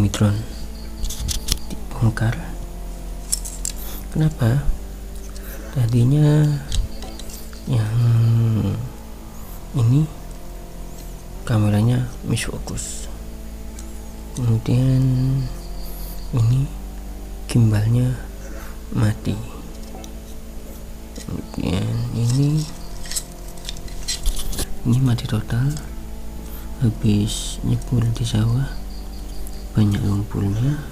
Omicron dibongkar. Kenapa? Tadinya yang ini kameranya miss focus, kemudian ini gimbalnya mati, kemudian ini mati total. Habis nyebur di sawah, banyak lumpurnya.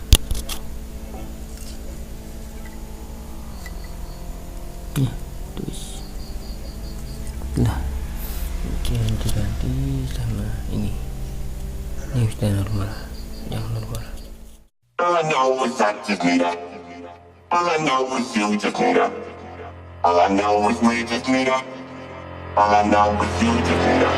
Ya, terus lah kemudian diganti sama ini sudah normal, yang normal. All I know is I just need her. All I know is you just need her. All I know is we just need her. All I know is you just need her.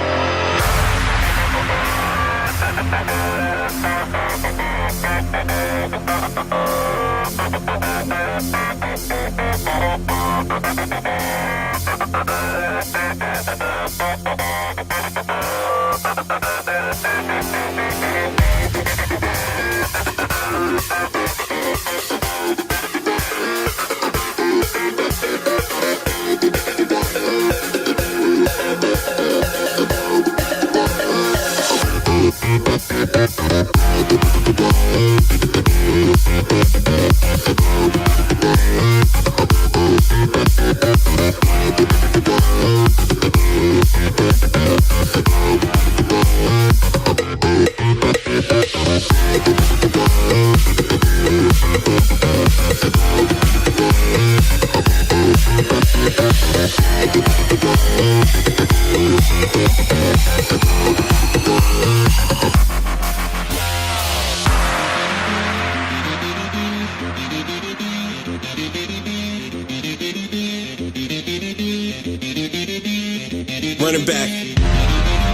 Running back.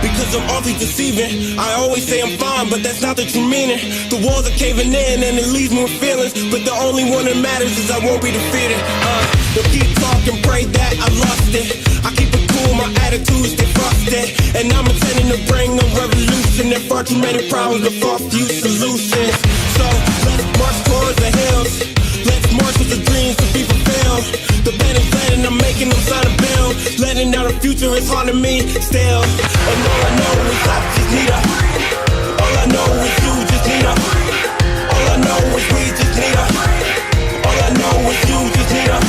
Because I'm awfully deceiving. I always say I'm fine, but that's not the true meaning. The walls are caving in and it leaves me with feelings, but the only one that matters is I won't be defeated. They'll keep talking, pray that I lost it. I keep it cool, my attitude stay frosted, and I'm intending to bring a revolution. There are too many problems, but far few solutions. So let's march towards the hills. Let's march with the dreams to be fulfilled. The band is planning, I'm making them sign a bill. Letting out the future is hard to me still. And all I know is I just need her. All I know is you just need her. All I know is we just need her. All I know is you just need her.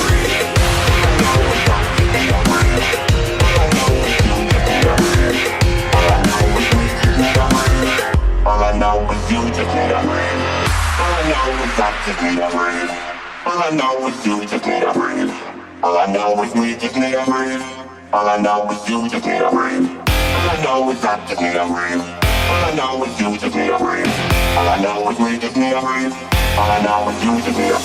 All I know is you just need her. All I know is I just need her. All I know is you just need her. All I know is we just need her. All I know is you just need her. All I know is I just need her. All I know is you just need her. All I know is we just need her. All I know is you just need her.